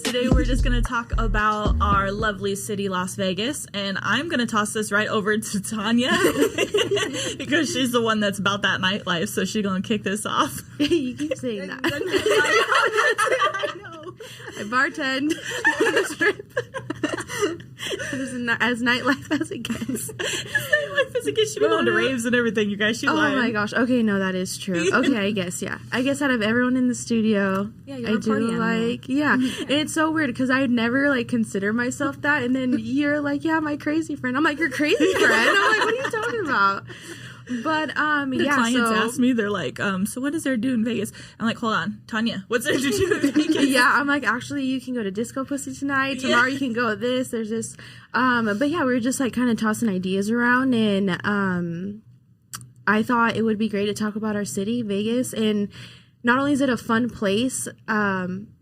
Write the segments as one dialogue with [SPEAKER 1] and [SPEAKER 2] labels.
[SPEAKER 1] Today we're just going to talk about our lovely city, Las Vegas, and I'm going to toss this right over to Tanya because she's the one that's about that nightlife, so she's going to kick this off.
[SPEAKER 2] You keep saying that. I know. I bartend on the strip. As nightlife as it gets.
[SPEAKER 1] Nightlife as it gets. She be going to raves and everything, you guys. She lying.
[SPEAKER 2] Oh my gosh. Okay, no, that is true. Okay, I guess, yeah. I guess out of everyone in the studio,
[SPEAKER 3] you're
[SPEAKER 2] I do like, and it's so weird because I would never like consider myself that, and then you're like, yeah, my crazy friend. I'm like, your crazy friend? I'm like, what are you talking about? But
[SPEAKER 1] the clients ask me, they're like, so what does there do in Vegas? I'm like, hold on, Tanya, what's there to do in Vegas?
[SPEAKER 2] Yeah, I'm like, actually, you can go to Disco Pussy tonight. Tomorrow you can go this. There's this. But yeah, we were just like kind of tossing ideas around, and I thought it would be great to talk about our city, Vegas, and not only is it a fun place,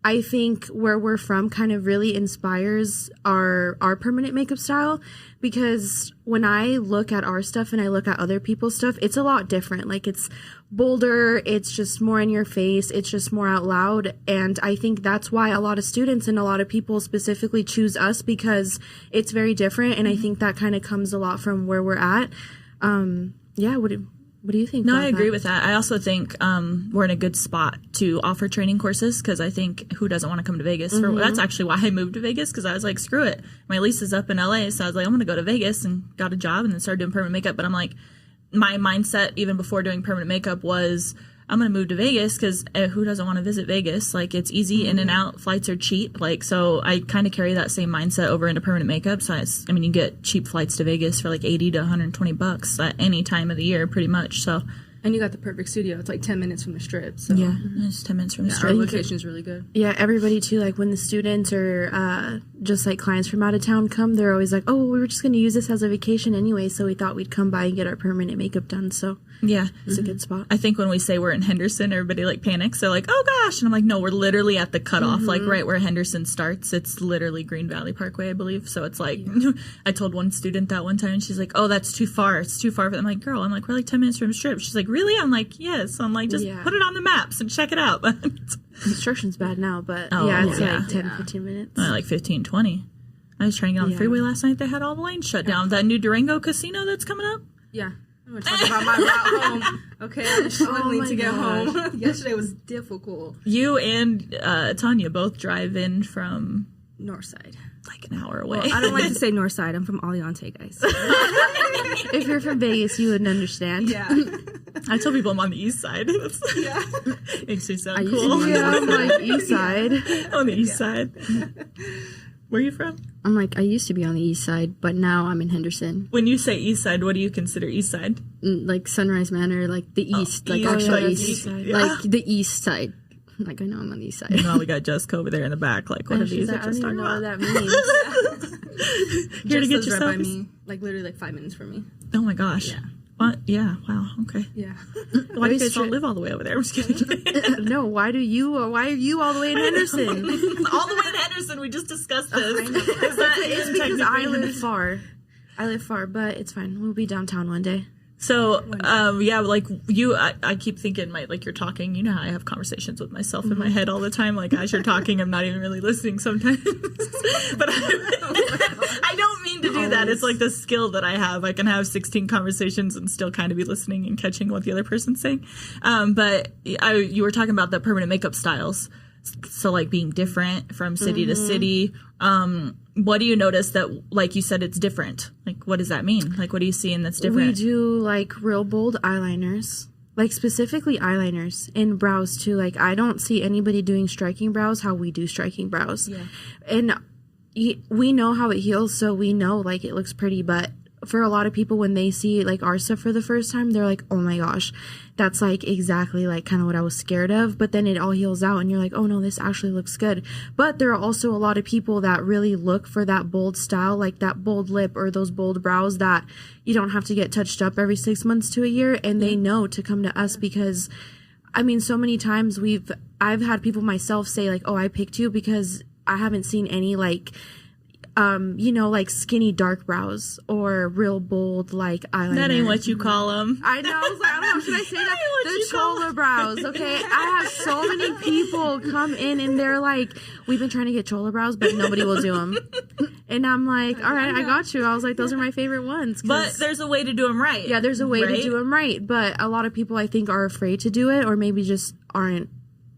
[SPEAKER 2] I think where we're from kind of really inspires our permanent makeup style, because when I look at our stuff and I look at other people's stuff, it's a lot different. Like, it's bolder, it's just more in your face, it's just more out loud, and I think that's why a lot of students and a lot of people specifically choose us, because it's very different, and I think that kind of comes a lot from where we're at. Yeah, what do you think?
[SPEAKER 1] No, I agree with that. I also think we're in a good spot to offer training courses, because I think who doesn't want to come to Vegas? That's actually why I moved to Vegas, because I was like, screw it. My lease is up in LA, so I was like, I'm going to go to Vegas, and got a job and then started doing permanent makeup. But I'm like, my mindset even before doing permanent makeup was, I'm going to move to Vegas because who doesn't want to visit Vegas? Like, it's easy in and out. Flights are cheap. Like, so I kind of carry that same mindset over into permanent makeup. So I mean, you get cheap flights to Vegas for like 80 to 120 bucks at any time of the year, pretty much. So.
[SPEAKER 3] And you got the perfect studio. It's like 10 minutes from the strip. So.
[SPEAKER 1] Yeah, it's 10 minutes from the strip.
[SPEAKER 3] Our location's really good.
[SPEAKER 2] Yeah, everybody too, like when the students or just like clients from out of town come, they're always like, oh, we were just going to use this as a vacation anyway, so we thought we'd come by and get our permanent makeup done. So
[SPEAKER 1] yeah,
[SPEAKER 2] it's a good spot.
[SPEAKER 1] I think when we say we're in Henderson, everybody like panics. They're like, oh gosh. And I'm like, no, we're literally at the cutoff, like right where Henderson starts. It's literally Green Valley Parkway, I believe. So it's like, I told one student that one time, and she's like, oh, that's too far. It's too far. I'm like, girl, I'm like, we're like 10 minutes from the strip. She's like, really? I'm like, yes. I'm like, just put it on the maps and check it out.
[SPEAKER 2] Construction's bad now, but it's like 10, 15 minutes.
[SPEAKER 1] Like 15, 20. I was trying to get on the freeway last night. They had all the lanes shut down. That new Durango casino that's coming up.
[SPEAKER 3] Yeah. I'm going to talk about my route home. Okay, I'm struggling to get home. Yesterday was difficult.
[SPEAKER 1] You and Tanya both drive in from
[SPEAKER 3] Northside.
[SPEAKER 1] Like an hour away.
[SPEAKER 3] Well, I don't like to say Northside. I'm from Aliante, guys.
[SPEAKER 2] If you're from Vegas, you wouldn't understand.
[SPEAKER 3] Yeah.
[SPEAKER 1] I tell people I'm on the east side.
[SPEAKER 3] Yeah.
[SPEAKER 1] Makes me sound cool.
[SPEAKER 2] Yeah, I'm like east side.
[SPEAKER 1] On the east side. Where are you from?
[SPEAKER 4] I'm like, I used to be on the east side, but now I'm in Henderson.
[SPEAKER 1] When you say east side, what do you consider east side?
[SPEAKER 4] Like Sunrise Manor, like the east, like actually east, like the east side. Like, I know I'm on the east side.
[SPEAKER 1] No, we got Jessica over there in the back. Like, what are these?
[SPEAKER 2] I don't even know what that means.
[SPEAKER 1] Here to get
[SPEAKER 3] Jessica's
[SPEAKER 1] yourself
[SPEAKER 3] right by me. Like, literally like 5 minutes from me.
[SPEAKER 1] Oh my gosh. Yeah. What? Yeah. Wow. Okay.
[SPEAKER 3] Yeah.
[SPEAKER 1] Why do you guys all live all the way over there? I'm just kidding.
[SPEAKER 2] No. Why are you all the way in Henderson?
[SPEAKER 1] All the way in Henderson. We just discussed this.
[SPEAKER 2] It's because I live far. I live far, but it's fine. We'll be downtown one day.
[SPEAKER 1] So, yeah, like you, I keep thinking, like you're talking, you know how I have conversations with myself in my head all the time. Like as you're talking, I'm not even really listening sometimes. But I don't mean to do that. It's like the skill that I have. I can have 16 conversations and still kind of be listening and catching what the other person's saying. But you were talking about the permanent makeup styles. So like being different from city to city. What do you notice that, like you said, it's different? Like, what does that mean? Like, what are you seeing that's different?
[SPEAKER 2] We do like real bold eyeliners, like specifically eyeliners and brows too. Like, I don't see anybody doing striking brows how we do striking brows. Yeah. And we know how it heals, so we know like it looks pretty, but for a lot of people, when they see like our stuff for the first time, they're like, oh my gosh, that's like exactly like kind of what I was scared of. But then it all heals out and you're like, oh no, this actually looks good. But there are also a lot of people that really look for that bold style, like that bold lip or those bold brows that you don't have to get touched up every 6 months to a year. And they know to come to us because, I mean, so many times I've had people myself say like, oh, I picked you because I haven't seen any like you know, like skinny dark brows or real bold like eyeliner.
[SPEAKER 1] That ain't what you call them.
[SPEAKER 2] I know. I was like, I don't know. Should I say that? The chola brows. Okay. I have so many people come in and they're like, we've been trying to get chola brows, but nobody will do them. And I'm like, all right, I got you. I was like, those are my favorite ones.
[SPEAKER 1] But there's a way to do them right.
[SPEAKER 2] Yeah, there's a way to do them right. But a lot of people, I think, are afraid to do it or maybe just aren't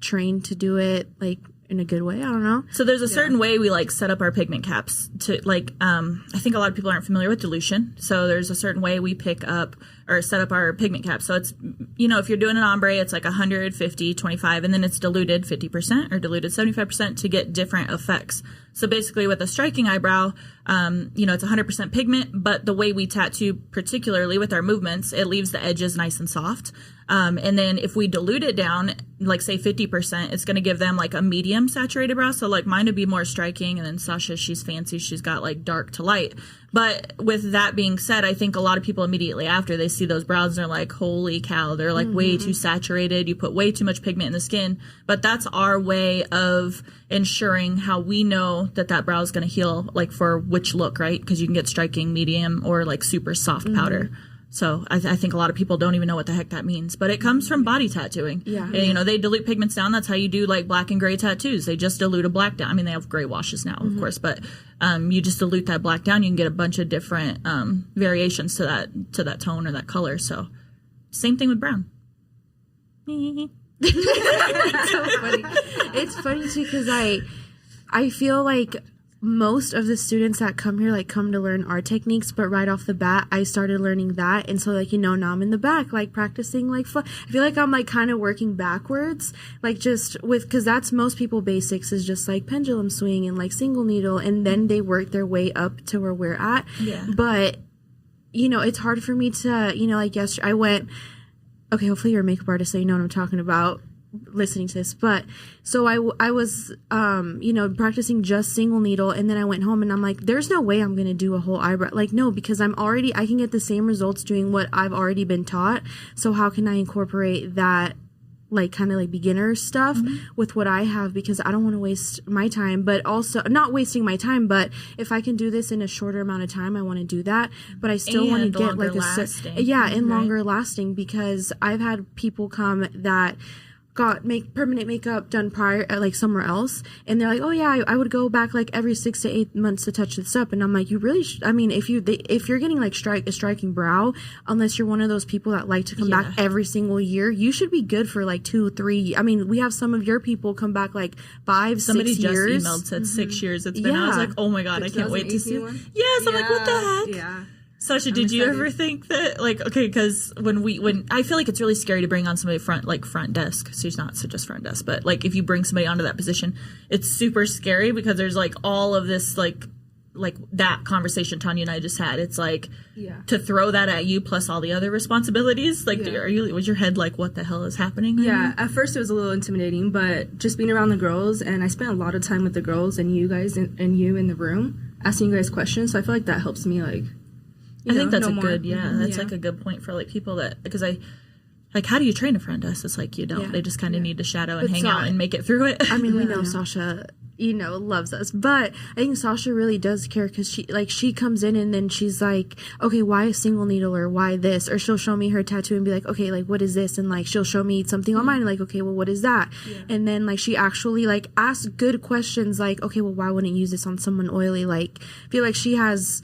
[SPEAKER 2] trained to do it like in a good way. I don't know.
[SPEAKER 1] So there's a certain way we like set up our pigment caps to like, I think a lot of people aren't familiar with dilution. So there's a certain way we pick up or set up our pigment caps. So it's, you know, if you're doing an ombre, it's like 100, 50, 25, and then it's diluted 50% or diluted 75% to get different effects. So basically with a striking eyebrow, you know, it's 100% pigment, but the way we tattoo, particularly with our movements, it leaves the edges nice and soft. And then if we dilute it down, like say 50%, it's going to give them like a medium saturated brow. So like mine would be more striking. And then Sasha, she's fancy. She's got like dark to light. But with that being said, I think a lot of people immediately after they see those brows, they're like, holy cow, they're like way too saturated. You put way too much pigment in the skin. But that's our way of ensuring how we know that that brow is going to heal, like for which look, right? Because you can get striking, medium, or like super soft powder. So I think a lot of people don't even know what the heck that means, but it comes from body tattooing.
[SPEAKER 2] Yeah.
[SPEAKER 1] And, you know, they dilute pigments down. That's how you do like black and gray tattoos. They just dilute a black down. I mean, they have gray washes now, of course, but you just dilute that black down. You can get a bunch of different variations to that tone or that color. So same thing with brown.
[SPEAKER 2] It's so funny. It's funny too because I feel like most of the students that come here like come to learn art techniques, but right off the bat I started learning that, and so like, you know, now I'm in the back like practicing like I feel like I'm like kind of working backwards, like just with, because that's most people basics is just like pendulum swing and like single needle, and then they work their way up to where we're at.
[SPEAKER 1] Yeah.
[SPEAKER 2] But you know, it's hard for me to, you know, like yesterday I went, okay, hopefully you're a makeup artist so you know what I'm talking about listening to this, but so I was you know, practicing just single needle, and then I went home and I'm like, there's no way I'm gonna do a whole eyebrow, like no, because I can get the same results doing what I've already been taught, so how can I incorporate that like kind of like beginner stuff with what I have, because I don't want to waste my time, but also not wasting my time, but if I can do this in a shorter amount of time, I want to do that, but I still want to get like longer lasting, because I've had people come that got permanent makeup done prior at like somewhere else, and they're like, oh yeah, I would go back like every 6 to 8 months to touch this up, and I'm like, you really I mean, if you're getting like a striking brow, unless you're one of those people that like to come back every single year, you should be good for like 2-3. I mean, we have some of your people come back like 5-6
[SPEAKER 1] Somebody
[SPEAKER 2] years.
[SPEAKER 1] Somebody just emailed, said 6 years it's been. I was like, oh my god, I can't wait to see. Yes, I'm like, what the heck?
[SPEAKER 3] Yeah.
[SPEAKER 1] Sasha, did you ever think that, like, okay, because when I feel like it's really scary to bring on somebody front desk. She's not so just front desk, but like if you bring somebody onto that position, it's super scary because there's like all of this like that conversation Tanya and I just had. It's like to throw that at you plus all the other responsibilities. Like, was your head like, what the hell is happening?
[SPEAKER 3] Yeah, at first it was a little intimidating, but just being around the girls, and I spent a lot of time with the girls and you guys and you in the room asking you guys questions. So I feel like that helps me like.
[SPEAKER 1] I think that's that's like a good point for like people that, because how do you train a front desk? It's like you don't. They just kind of need to shadow and hang out and make it through it.
[SPEAKER 2] I mean, we know Sasha, you know, loves us, but I think Sasha really does care, because she comes in and then she's like, okay, why a single needle, or why this, or she'll show me her tattoo and be like, okay, like what is this, and like she'll show me something on mine, and like, okay, well, what is that? And then like she actually like asks good questions, like, okay, well, why wouldn't you use this on someone oily? Like, I feel like she has,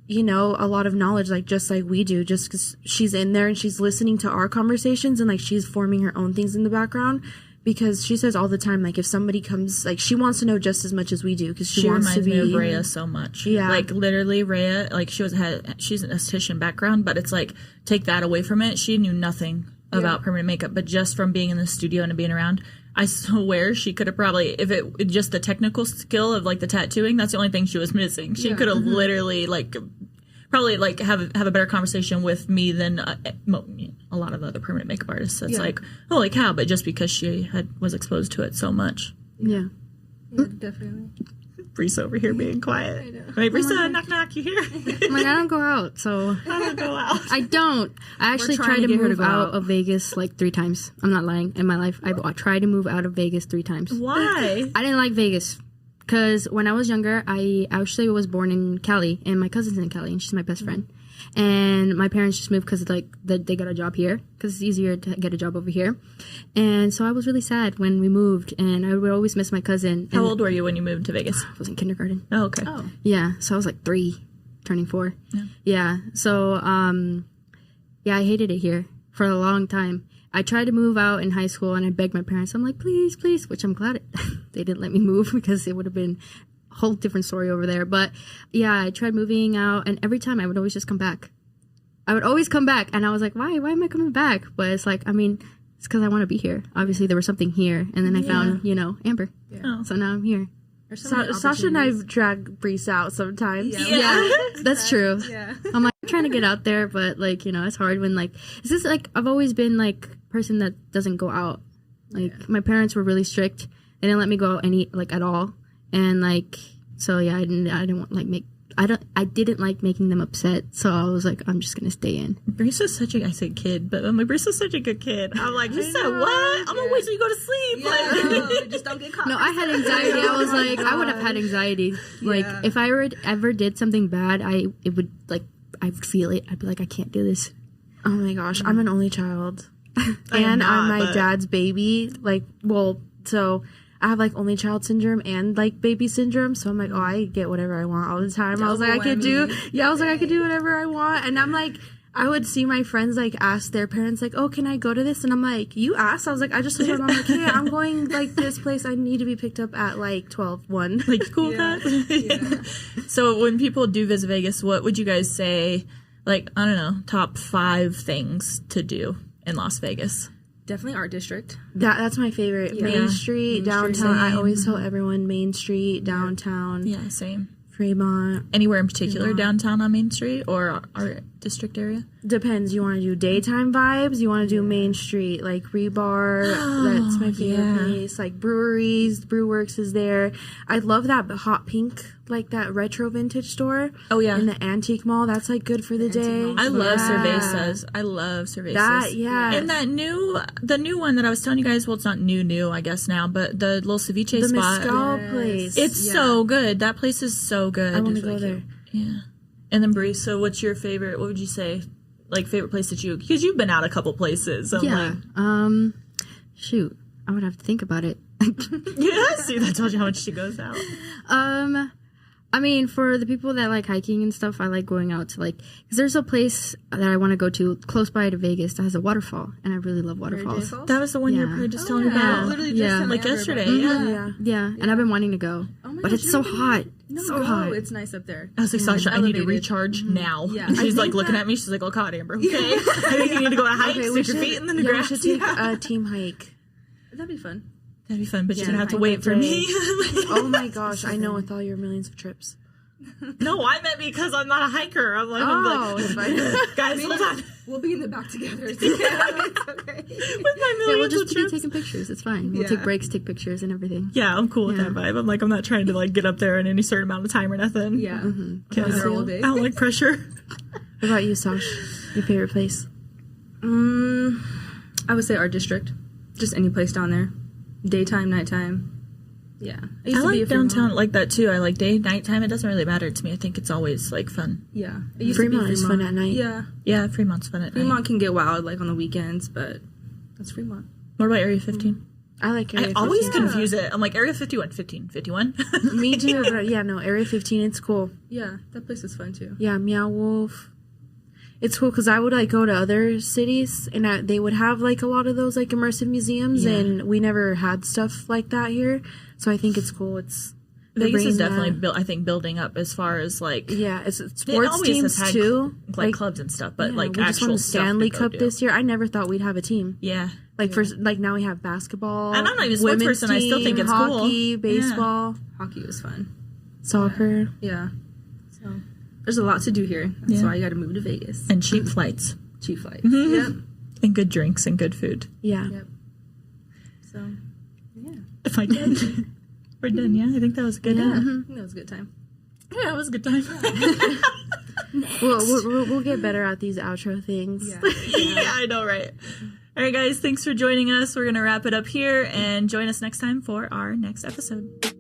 [SPEAKER 2] you know, a lot of knowledge, like just like we do, just because she's in there and she's listening to our conversations, and like she's forming her own things in the background, because she says all the time, like if somebody comes, like she wants to know just as much as we do, because she wants to be.
[SPEAKER 1] She reminds me of Rhea so much. Yeah, like literally Rhea, like she's an esthetician background, but it's like take that away from it, she knew nothing about permanent makeup, but just from being in the studio and being around, I swear she could have probably, if it just the technical skill of like the tattooing, that's the only thing she was missing. She could have literally like probably like have a better conversation with me than a lot of other permanent makeup artists. It's like, holy cow, but just because she was exposed to it so much.
[SPEAKER 2] Yeah,
[SPEAKER 3] definitely.
[SPEAKER 1] Reese over here being quiet. Wait, Reese, knock knock, you hear?
[SPEAKER 4] I'm like, I don't go out, so
[SPEAKER 1] I don't go out.
[SPEAKER 4] I don't. I actually tried to move out of Vegas like 3 times. I'm not lying. In my life, I tried to move out of Vegas 3 times.
[SPEAKER 1] Why?
[SPEAKER 4] I didn't like Vegas. Because when I was younger, I actually was born in Cali, and my cousin's in Cali, and she's my best friend. And my parents just moved because like they got a job here, because it's easier to get a job over here. And so I was really sad when we moved, and I would always miss my cousin.
[SPEAKER 1] How old were you when you moved to Vegas?
[SPEAKER 4] I was in kindergarten.
[SPEAKER 1] Oh, okay.
[SPEAKER 3] Oh.
[SPEAKER 4] Yeah, so I was like 3, turning 4.
[SPEAKER 1] Yeah.
[SPEAKER 4] Yeah, so yeah, I hated it here for a long time. I tried to move out in high school, and I begged my parents. I'm like, please, please, which I'm glad they didn't let me move, because it would have been a whole different story over there. But yeah, I tried moving out, and every time I would always just come back. I would always come back, and I was like, why am I coming back? But it's like, I mean, it's because I want to be here. Obviously, there was something here, and then I found, Amber.
[SPEAKER 1] Oh.
[SPEAKER 4] So now I'm here.
[SPEAKER 2] Sasha and I drag Brees out sometimes.
[SPEAKER 4] Yeah, that's true.
[SPEAKER 3] Yeah.
[SPEAKER 4] I'm like trying to get out there, but like, it's hard when like, it's just like, I've always been like person that doesn't go out. Like my parents were really strict. They didn't let me go out at all. And like, so yeah, I didn't want I didn't like making them upset. So I was like, I'm just going to stay in.
[SPEAKER 1] Brees is I said kid, but I'm like, Brees is such a good kid. I'm like, you said what? I'm going to wait till you go to sleep.
[SPEAKER 3] Yeah, just don't get caught.
[SPEAKER 4] No, I had anxiety. I was like, I would have had anxiety. Like if I ever did something bad, I would feel it. I'd be like, I can't do this.
[SPEAKER 2] Oh my gosh, I'm an only child.
[SPEAKER 1] I am
[SPEAKER 2] And
[SPEAKER 1] not,
[SPEAKER 2] I'm my
[SPEAKER 1] but-
[SPEAKER 2] dad's baby. So I have like only child syndrome and like baby syndrome. So I'm like, oh, I get whatever I want all the time. I was like, I could do whatever I want. And I'm like, I would see my friends like ask their parents like, oh, can I go to this? And I'm like, you asked? I was like, I just told my mom like, hey, I'm going like this place. I need to be picked up at like 12:01.
[SPEAKER 1] Like, cool with that? So when people do visit Vegas, what would you guys say, like, I don't know, top 5 things to do in Las Vegas?
[SPEAKER 3] Definitely Art District.
[SPEAKER 2] That's my favorite.
[SPEAKER 3] Yeah.
[SPEAKER 2] Main Street,
[SPEAKER 3] Main
[SPEAKER 2] downtown.
[SPEAKER 3] Street,
[SPEAKER 2] I
[SPEAKER 1] same.
[SPEAKER 2] always tell everyone Main Street, downtown,
[SPEAKER 1] Yeah, same.
[SPEAKER 2] Fremont.
[SPEAKER 1] Anywhere in particular downtown on Main Street or our district area?
[SPEAKER 2] Depends. You want to do daytime vibes? You want to do Main Street, like Rebar. That's my favorite
[SPEAKER 1] yeah.
[SPEAKER 2] place. Like breweries, Brewworks is there. I love that hot pink, like that retro vintage store.
[SPEAKER 1] Oh, yeah.
[SPEAKER 2] In the antique mall. That's like good for the day.
[SPEAKER 1] I love
[SPEAKER 2] Yeah.
[SPEAKER 1] Cervezas. I love Cervezas.
[SPEAKER 2] That, yeah.
[SPEAKER 1] And the new one that I was telling you guys, well, it's not new, I guess now, but the little ceviche
[SPEAKER 2] The
[SPEAKER 1] spot.
[SPEAKER 2] Mezcal place.
[SPEAKER 1] It's so good. That place is so good.
[SPEAKER 2] I want to go there.
[SPEAKER 1] Yeah. And then Bree, so what's your favorite, what would you say, like favorite place that because you've been out a couple places. So
[SPEAKER 4] Yeah.
[SPEAKER 1] like,
[SPEAKER 4] Shoot, I would have to think about it.
[SPEAKER 1] yeah, see, that told you how much she goes out.
[SPEAKER 4] I mean, for the people that like hiking and stuff, I like going out to because there's a place that I want to go to close by to Vegas that has a waterfall, and I really love waterfalls.
[SPEAKER 1] That was the one you
[SPEAKER 4] Yeah.
[SPEAKER 1] were just telling me
[SPEAKER 3] Yeah,
[SPEAKER 1] about.
[SPEAKER 3] literally just
[SPEAKER 4] Yeah.
[SPEAKER 3] in
[SPEAKER 1] Like
[SPEAKER 3] Amber,
[SPEAKER 1] yesterday,
[SPEAKER 3] but-
[SPEAKER 1] yeah.
[SPEAKER 2] Yeah.
[SPEAKER 4] Yeah, and I've been wanting to go,
[SPEAKER 3] Oh my
[SPEAKER 4] but
[SPEAKER 3] gosh,
[SPEAKER 4] it's so
[SPEAKER 3] you
[SPEAKER 4] hot.
[SPEAKER 3] No,
[SPEAKER 4] so
[SPEAKER 3] go.
[SPEAKER 4] hot.
[SPEAKER 3] It's nice up there.
[SPEAKER 1] I was like, Sasha, I need to
[SPEAKER 3] Elevated.
[SPEAKER 1] recharge now.
[SPEAKER 3] Yeah.
[SPEAKER 1] And she's like looking at me. She's like, oh, God, Amber, okay. I think you need to go on a hike,
[SPEAKER 2] Okay,
[SPEAKER 1] stick your feet in the
[SPEAKER 2] we
[SPEAKER 1] grass.
[SPEAKER 2] should take a team hike.
[SPEAKER 3] That'd be fun.
[SPEAKER 1] That'd be fun, but you're
[SPEAKER 3] Yeah,
[SPEAKER 1] going to have to
[SPEAKER 2] hike
[SPEAKER 1] wait
[SPEAKER 2] that
[SPEAKER 1] for
[SPEAKER 2] day.
[SPEAKER 1] me.
[SPEAKER 2] Oh my gosh, I know, with all your millions of trips.
[SPEAKER 1] No, I meant because I'm not a hiker. I'm like,
[SPEAKER 2] Oh, it's fine.
[SPEAKER 1] guys, hold on.
[SPEAKER 3] We'll be in the back together. It's okay.
[SPEAKER 1] With my
[SPEAKER 4] Yeah, we'll
[SPEAKER 1] millions of
[SPEAKER 4] just be
[SPEAKER 1] trips.
[SPEAKER 4] taking pictures. It's fine. We'll
[SPEAKER 3] Yeah.
[SPEAKER 4] take breaks, take pictures, and everything.
[SPEAKER 1] Yeah, I'm cool with
[SPEAKER 4] Yeah.
[SPEAKER 1] that vibe. I'm like, I'm not trying to like get up there in any certain amount of time or nothing.
[SPEAKER 3] Yeah.
[SPEAKER 1] Can't
[SPEAKER 3] Be there all day.
[SPEAKER 1] I don't like pressure.
[SPEAKER 2] What about you, Sash? Your favorite place?
[SPEAKER 3] I would say Art District. Just any place down there. Daytime, nighttime. Yeah.
[SPEAKER 1] I
[SPEAKER 3] used to be
[SPEAKER 1] like
[SPEAKER 3] a Fremont.
[SPEAKER 1] downtown like that too. I like day, nighttime. It doesn't really matter to me. I think it's always like fun.
[SPEAKER 3] Yeah. It used to be
[SPEAKER 2] Fremont is fun at night.
[SPEAKER 3] Yeah.
[SPEAKER 1] Yeah, Fremont's fun at night.
[SPEAKER 3] Fremont can get wild like on the weekends, but that's Fremont.
[SPEAKER 1] What about Area 15?
[SPEAKER 2] I like Area
[SPEAKER 1] I always
[SPEAKER 2] 15.
[SPEAKER 1] confuse it. I'm like, Area 51, 51.
[SPEAKER 2] Me too, but yeah, no, Area 15, it's cool.
[SPEAKER 3] Yeah, that place is fun too.
[SPEAKER 2] Yeah, Meow Wolf. It's cool because I would like go to other cities and they would have like a lot of those like immersive museums,
[SPEAKER 1] Yeah.
[SPEAKER 2] and we never had stuff like that here. So I think it's cool. It's they're
[SPEAKER 1] Vegas is
[SPEAKER 2] bringing
[SPEAKER 1] definitely,
[SPEAKER 2] that-
[SPEAKER 1] I think, building up as far as like,
[SPEAKER 2] Yeah, it's
[SPEAKER 1] it
[SPEAKER 2] sports
[SPEAKER 1] always
[SPEAKER 2] teams
[SPEAKER 1] has had
[SPEAKER 2] too.
[SPEAKER 1] like clubs and stuff, but
[SPEAKER 2] yeah,
[SPEAKER 1] like
[SPEAKER 2] we just won
[SPEAKER 1] actual
[SPEAKER 2] the Stanley
[SPEAKER 1] stuff to go
[SPEAKER 2] Cup
[SPEAKER 1] do.
[SPEAKER 2] this year. I never thought we'd have a team.
[SPEAKER 1] Yeah.
[SPEAKER 2] Like like now we have basketball.
[SPEAKER 1] And I'm not even a sports
[SPEAKER 2] women's
[SPEAKER 1] person, I still think
[SPEAKER 2] team,
[SPEAKER 1] it's cool.
[SPEAKER 2] hockey,
[SPEAKER 1] Yeah.
[SPEAKER 2] baseball,
[SPEAKER 3] Hockey was fun.
[SPEAKER 2] soccer.
[SPEAKER 3] Yeah. So there's a lot to do here. That's
[SPEAKER 1] Yeah.
[SPEAKER 3] why I got to move to Vegas.
[SPEAKER 1] And cheap flights.
[SPEAKER 3] Cheap flights.
[SPEAKER 1] Mm-hmm.
[SPEAKER 3] Yep.
[SPEAKER 1] And good drinks and good food.
[SPEAKER 2] Yeah.
[SPEAKER 3] Yep. So yeah.
[SPEAKER 1] If I did. We're done, yeah? I think that was good.
[SPEAKER 3] Yeah. I think that was a good time.
[SPEAKER 1] Yeah, it was a good time.
[SPEAKER 2] We'll get better at these outro things.
[SPEAKER 3] Yeah.
[SPEAKER 1] Yeah, I know, right? All right, guys, thanks for joining us. We're going to wrap it up here and join us next time for our next episode.